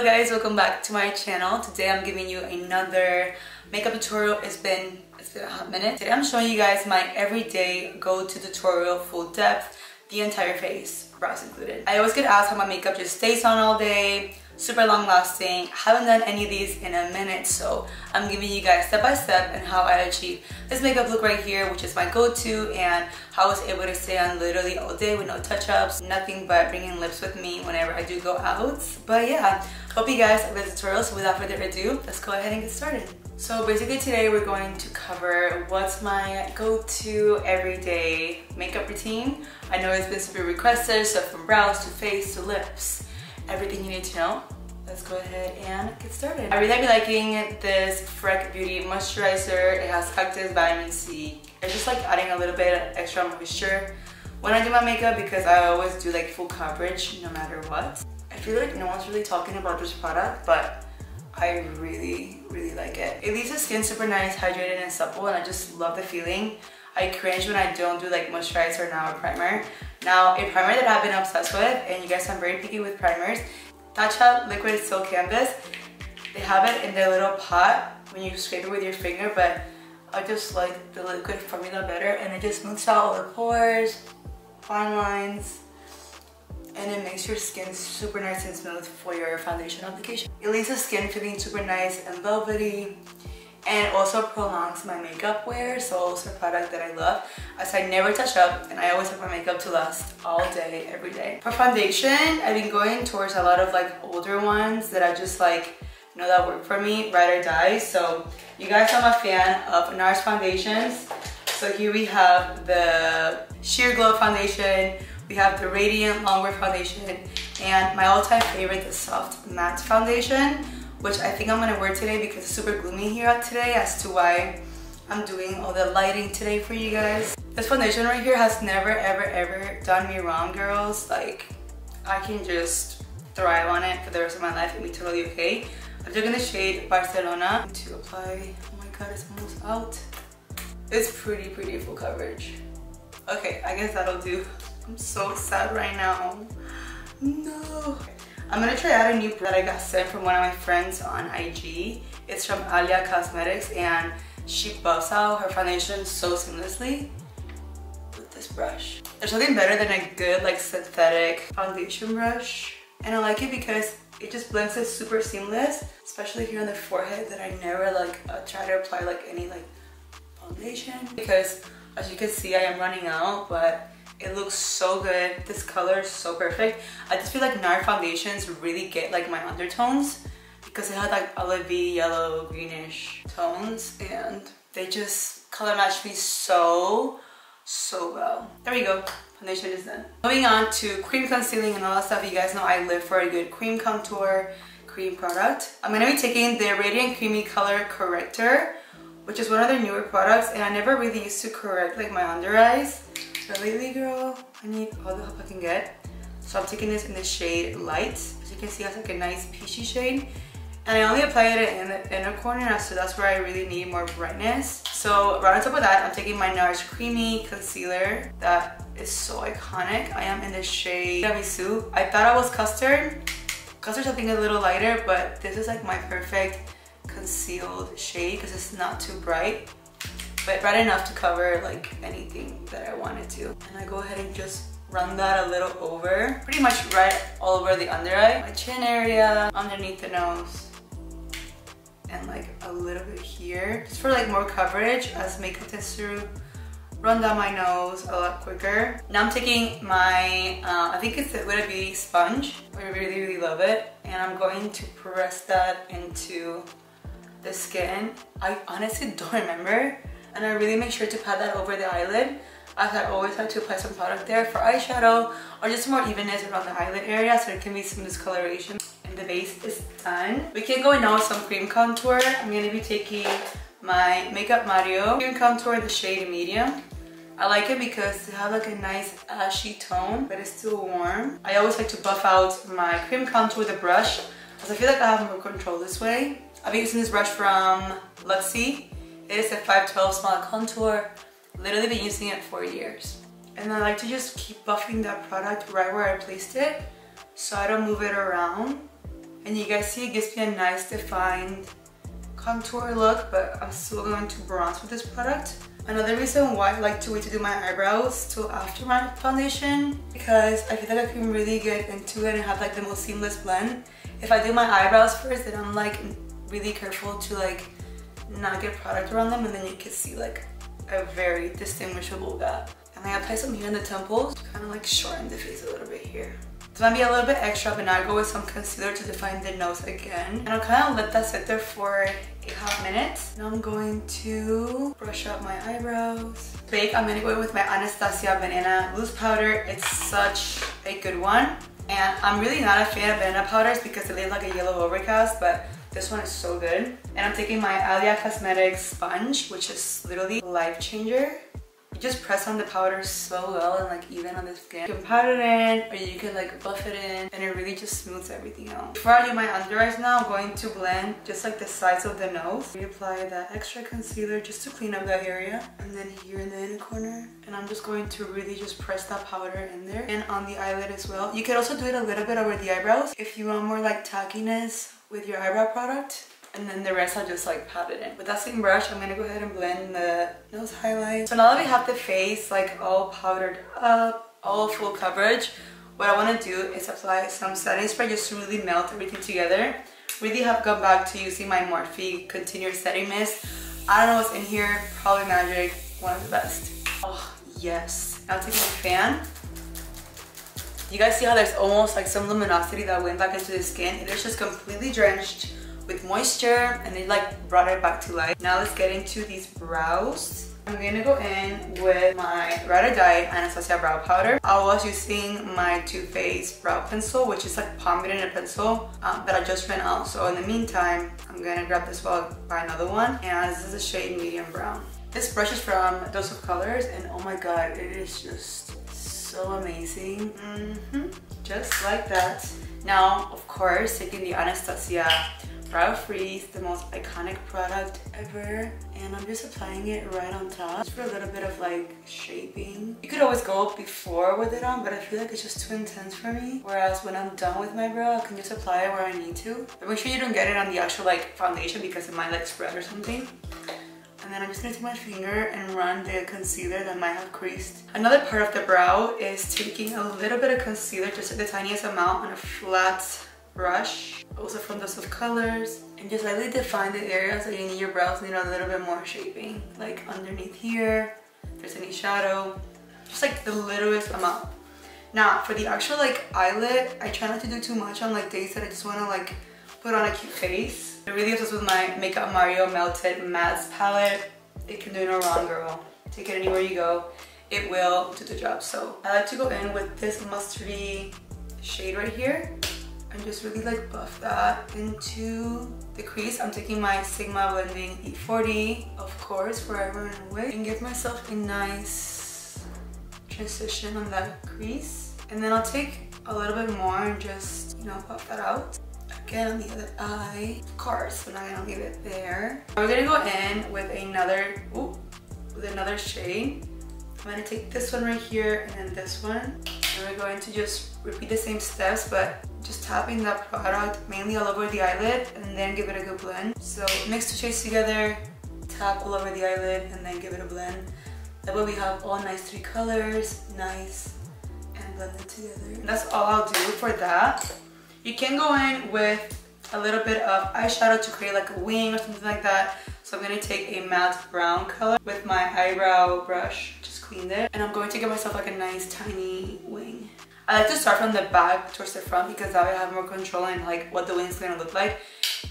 guys, welcome back to my channel. Today I'm giving you another makeup tutorial. It's been a hot minute. Today I'm showing you guys my everyday go-to tutorial, full depth, the entire face, brows included. I always get asked how my makeup just stays on all day, super long lasting. Haven't done any of these in a minute, so I'm giving you guys step by step and how I achieve this makeup look right here, which is my go-to, and how I was able to stay on literally all day with no touch-ups, nothing but bringing lips with me whenever I do go out. But yeah, hope you guys like the tutorial. So without further ado, let's go ahead and get started. So basically today we're going to cover what's my go-to everyday makeup routine. I know it's been super requested, so from brows to face to lips, everything you need to know. Let's go ahead and get started. I really be liking this Freck Beauty moisturizer. It has cactus, vitamin C. It's just like adding a little bit of extra moisture when I do my makeup, because I always do like full coverage no matter what. I feel like no one's really talking about this product, but I really like it. It leaves the skin super nice, hydrated and supple, and I just love the feeling. I cringe when I don't do like moisturizer now or primer. Now, a primer that I've been obsessed with, and you guys know I'm very picky with primers, Tatcha Liquid Silk Canvas. They have it in their little pot when you scrape it with your finger, but I just like the liquid formula better, and it just smooths out all the pores, fine lines, and it makes your skin super nice and smooth for your foundation application. It leaves the skin feeling super nice and velvety, and it also prolongs my makeup wear, so it's a product that I love, as I never touch up and I always have my makeup to last all day, every day. For foundation, I've been going towards a lot of like older ones that I just like know that work for me, ride or die. So you guys know I'm a fan of NARS foundations. So here we have the Sheer Glow foundation, we have the Radiant Longwear foundation, and my all-time favorite, the Soft Matte foundation, which I think I'm gonna wear today because it's super gloomy here out today, as to why I'm doing all the lighting today for you guys. This foundation right here has never ever done me wrong, girls. Like, I can just thrive on it for the rest of my life and be totally okay. I'm taking the shade Barcelona to apply. Oh my god, it's almost out. It's pretty full coverage. Okay, I guess that'll do. I'm so sad right now. No. I'm gonna try out a new product that I got sent from one of my friends on IG. It's from AAILA Cosmetics, and she buffs out her foundation so seamlessly with this brush. There's nothing better than a good like synthetic foundation brush, and I like it because it just blends it super seamless, especially here on the forehead that I never like try to apply like any like foundation, because as you can see I am running out, but it looks so good. This color is so perfect. I just feel like NARS foundations really get like my undertones, because they have like olivey, yellow, greenish tones, and they just color match me so well. There we go. Foundation is done. Moving on to cream concealing and all that stuff. You guys know I live for a good cream contour cream product. I'm gonna be taking the Radiant Creamy Color Corrector, which is one of their newer products, and I never really used to correct like my under eyes. But lately, girl, I need all the help I can get. So I'm taking this in the shade Light. As you can see, it has like a nice peachy shade. And I only apply it in the inner corner, so that's where I really need more brightness. So right on top of that, I'm taking my NARS Creamy Concealer. That is so iconic. I am in the shade Tiramisu. I thought I was Custard. Custard's I think a little lighter, but this is like my perfect concealed shade because it's not too bright, but bright enough to cover like anything that I wanted to. And I go ahead and just run that a little over, pretty much right all over the under eye, my chin area, underneath the nose, and like a little bit here, just for like more coverage, as makeup tends to run down my nose a lot quicker. Now I'm taking my, I think it's the Huda Beauty sponge. I really love it, and I'm going to press that into the skin. I honestly don't remember, and I really make sure to pat that over the eyelid, as I always have to apply some product there for eyeshadow or just more evenness around the eyelid area, so it can be some discoloration. And the base is done. We can go in now with some cream contour. I'm going to be taking my Makeup Mario cream contour in the shade Medium. I like it because it has like a nice ashy tone, but it's still warm. I always like to buff out my cream contour with a brush, because I feel like I have more control this way. I've been using this brush from LUXI. It is a 512 Small Contour. Literally been using it for years. And I like to just keep buffing that product right where I placed it, so I don't move it around. And you guys see it gives me a nice defined contour look, but I'm still going to bronze with this product. Another reason why I like to wait to do my eyebrows till after my foundation, because I feel like I can really get into it and have like the most seamless blend. If I do my eyebrows first, then I'm like really careful to like not get product around them, and then you can see like a very distinguishable gap. And I apply some here in the temples to kind of like shorten the face a little bit here. It's gonna be a little bit extra, but now I go with some concealer to define the nose again. And I'll kind of let that sit there for a hot minute. Now I'm going to brush up my eyebrows. Bake, I'm gonna go in with my Anastasia Banana Loose Powder. It's such a good one. And I'm really not a fan of banana powders because they leave like a yellow overcast, but this one is so good. And I'm taking my AAILA Cosmetics sponge, which is literally a life changer. You just press on the powder so well and like even on the skin. You can pat it in or you can like buff it in, and it really just smooths everything out. Before I do my under eyes now, I'm going to blend just like the sides of the nose. Reapply that extra concealer just to clean up that area. And then here in the inner corner. And I'm just going to really just press that powder in there. And on the eyelid as well. You can also do it a little bit over the eyebrows if you want more like tackiness with your eyebrow product. And then the rest I'll just like pat it in. With that same brush, I'm gonna go ahead and blend the nose highlight. So now that we have the face like all powdered up, all full coverage, what I wanna do is apply some setting spray just to really melt everything together. Really have gone back to using my Morphe Contour Setting Mist. I don't know what's in here, probably magic, one of the best. Oh, yes. Now taking a fan. You guys see how there's almost like some luminosity that went back into the skin? It is just completely drenched with moisture, and it like brought it back to life. Now let's get into these brows. I'm gonna go in with my Ride or Die Anastasia Brow Powder. I was using my Too Faced brow pencil, which is like pomade pencil, but I just ran out. So in the meantime, I'm gonna grab this while I buy another one. And this is a shade medium brown. This brush is from Dose of Colors, and oh my god, it is just so amazing. Just like that. Now, of course, taking the Anastasia Brow Freeze, the most iconic product ever, and I'm just applying it right on top just for a little bit of like shaping. You could always go before with it on, but I feel like it's just too intense for me. Whereas when I'm done with my brow, I can just apply it where I need to. But make sure you don't get it on the actual like foundation because it might like spread or something. And then I'm just gonna take my finger and run the concealer that might have creased. Another part of the brow is taking a little bit of concealer, just the tiniest amount, on a flat brush, also from Dose of Colors, and just lightly define the areas that you need your brows need a little bit more shaping, like underneath here, if there's any shadow, just like the littlest amount. Now for the actual like eyelid, I try not to do too much on like days that I just want to like put on a cute face. I'm really obsessed with my Makeup Mario Melted Mattes palette. It can do no wrong, girl. Take it anywhere you go, it will do the job. So I like to go in with this mustardy shade right here and just really like buff that into the crease. I'm taking my Sigma Blending E40, of course, forever and always, and give myself a nice transition on that crease. And then I'll take a little bit more and just, you know, buff that out. Again on the other eye, of course, we're not gonna leave it there. We're gonna go in with another shade. I'm gonna take this one right here and then this one. And we're going to just repeat the same steps, but just tapping that product mainly all over the eyelid and then give it a good blend. So mix the shades together, tap all over the eyelid and then give it a blend. That way we have all nice 3 colors, nice and blended together. And that's all I'll do for that. You can go in with a little bit of eyeshadow to create like a wing or something like that. So I'm gonna take a matte brown color with my eyebrow brush, just cleaned it, and I'm going to give myself like a nice tiny wing. I like to start from the back towards the front because that way I have more control in like what the wing's gonna look like.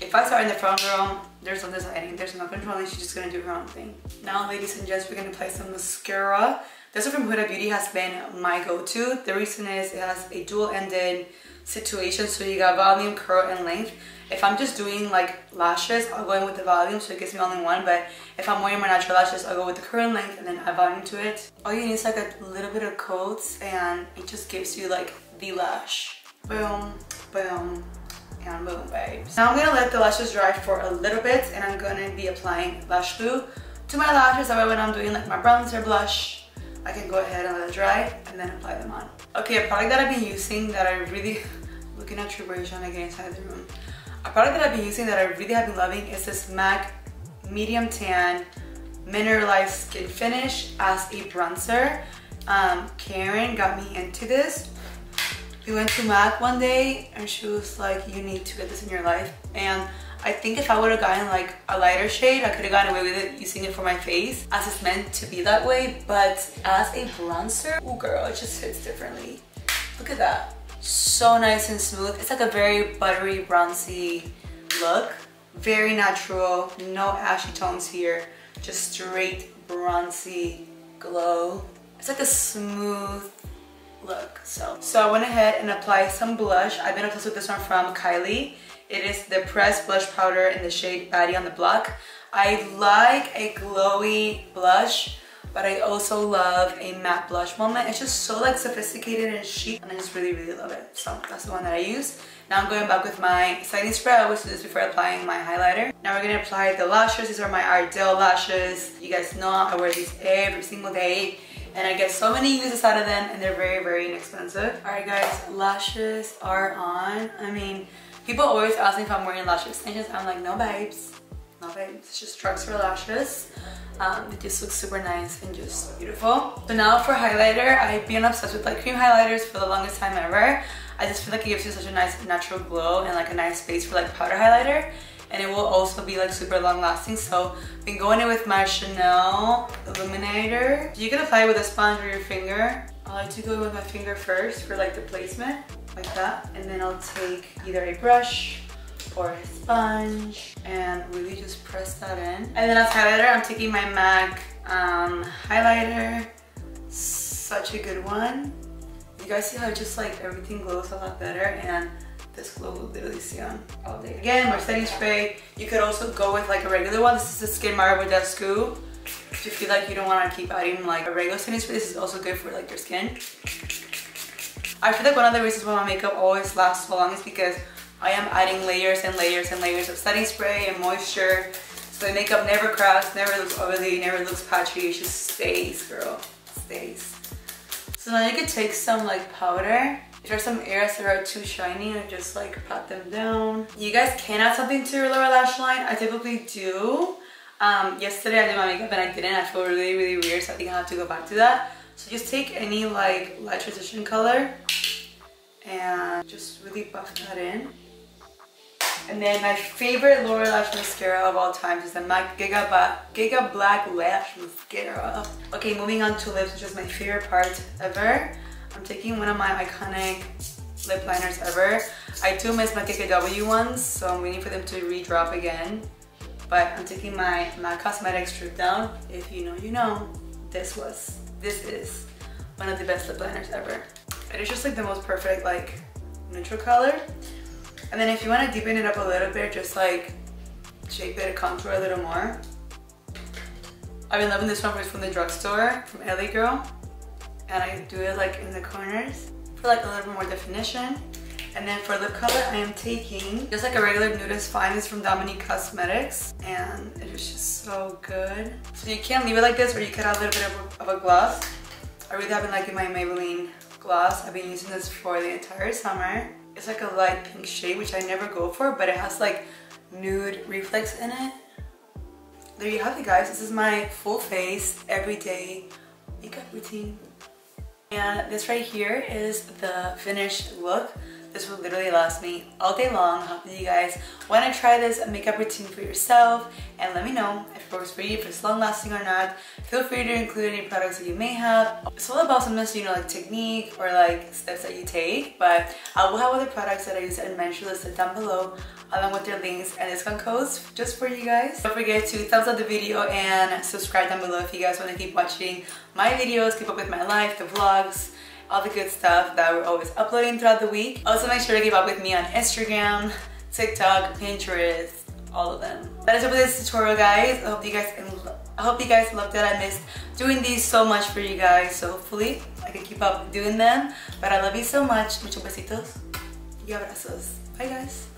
If I start in the front, girl, there's no deciding, there's no controlling, she's just gonna do her own thing. Now, ladies and gents, we're gonna apply some mascara. This one from Huda Beauty has been my go-to. The reason is it has a dual-ended situation, so you got volume, curl, and length. If I'm just doing like lashes, I'll go in with the volume, so it gives me only one, but if I'm wearing my natural lashes, I'll go with the curl and length and then add volume to it. All you need is like a little bit of coats and it just gives you like the lash. Boom, boom, and boom, babes. Now I'm gonna let the lashes dry for a little bit and I'm gonna be applying lash glue to my lashes. That way when I'm doing like my bronzer blush, I can go ahead and let it dry and then apply them on. Okay, a product that I've been using that I really, looking at True British when I get inside the room. A product that I've been using that I really have been loving is this MAC Medium Tan Mineralized Skin Finish as a bronzer. Karen got me into this. We went to MAC one day and she was like, you need to get this in your life. And I think if I would have gotten like a lighter shade, I could have gotten away with it using it for my face as it's meant to be that way. But as a bronzer, oh girl, it just hits differently. Look at that. So nice and smooth. It's like a very buttery, bronzy look. Very natural, no ashy tones here. Just straight bronzy glow. It's like a smooth look. So I went ahead and applied some blush. I've been obsessed with this one from Kylie. It is the pressed blush powder in the shade Baddie on the Block. I like a glowy blush, but I also love a matte blush moment. It's just so like sophisticated and chic, and I just really, really love it. So that's the one that I use. Now I'm going back with my setting spray. I always do this before applying my highlighter. Now we're gonna apply the lashes. These are my Ardell lashes. You guys know I wear these every single day, and I get so many uses out of them, and they're very, very inexpensive. All right guys, lashes are on. I mean, people always ask me if I'm wearing lash extensions. I'm like, no babes, no babes. It's just drugstore lashes. It just looks super nice and just beautiful. So now for highlighter, I've been obsessed with like cream highlighters for the longest time ever. I just feel like it gives you such a nice natural glow and like a nice space for like powder highlighter. And it will also be like super long lasting. So I've been going in with my Chanel Illuminator. You can apply it with a sponge or your finger. I like to go with my finger first for like the placement, like that. And then I'll take either a brush or a sponge and really just press that in. And then as highlighter, I'm taking my MAC highlighter. Such a good one. You guys see how just like everything glows a lot better, and this glow will literally stay on all day. Again, more setting spray. You could also go with like a regular one. This is the Skin Marble Descu. If you feel like you don't want to keep adding like a regular setting spray, this is also good for like your skin. I feel like one of the reasons why my makeup always lasts so long is because I am adding layers and layers and layers of setting spray and moisture. So the makeup never cracks, never looks oily, never looks patchy. It just stays, girl. Stays. So now you could take some like powder. If there are some areas that are too shiny, and just like pat them down. You guys can add something to your lower lash line. I typically do. Yesterday I did my makeup and I didn't. I feel really, really weird, so I think I have to go back to that. So just take any like light transition color and just really buff that in. And then my favorite lower lash mascara of all time is the MAC Giga Black Lash Mascara. Okay, moving on to lips, which is my favorite part ever. I'm taking one of my iconic lip liners ever. I do miss my KKW ones, so I'm waiting for them to re-drop again. But I'm taking my MAC Cosmetics Strip Down. If you know, you know. This is one of the best lip liners ever. It is just like the most perfect like neutral color. And then if you want to deepen it up a little bit, just like shape it, contour a little more. I've been loving this one from the drugstore, from LA Girl. And I do it like in the corners for like a little bit more definition. And then for lip color, I am taking just like a regular nudist fine. It's from Dominique Cosmetics. And it is just so good. So you can leave it like this, or you could add a little bit of a gloss. I really have been liking my Maybelline gloss. I've been using this for the entire summer. It's like a light pink shade, which I never go for, but it has like nude reflex in it. There you have it, guys. This is my full face, everyday makeup routine. And this right here is the finished look. This will literally last me all day long. I hope that you guys want to try this makeup routine for yourself and let me know if it works for you, if it's long lasting or not. Feel free to include any products that you may have. It's all about sometimes, you know, like technique or like steps that you take, but I will have other products that I use and mention listed down below along with their links and discount codes just for you guys. Don't forget to thumbs up the video and subscribe down below if you guys want to keep watching my videos, keep up with my life, the vlogs, all the good stuff that we're always uploading throughout the week. Also make sure to keep up with me on Instagram, TikTok, Pinterest, all of them. That is it for this tutorial, guys. I hope you guys loved it. I missed doing these so much for you guys, so hopefully I can keep up doing them. But I love you so much. Muchos besitos y abrazos. Bye, guys.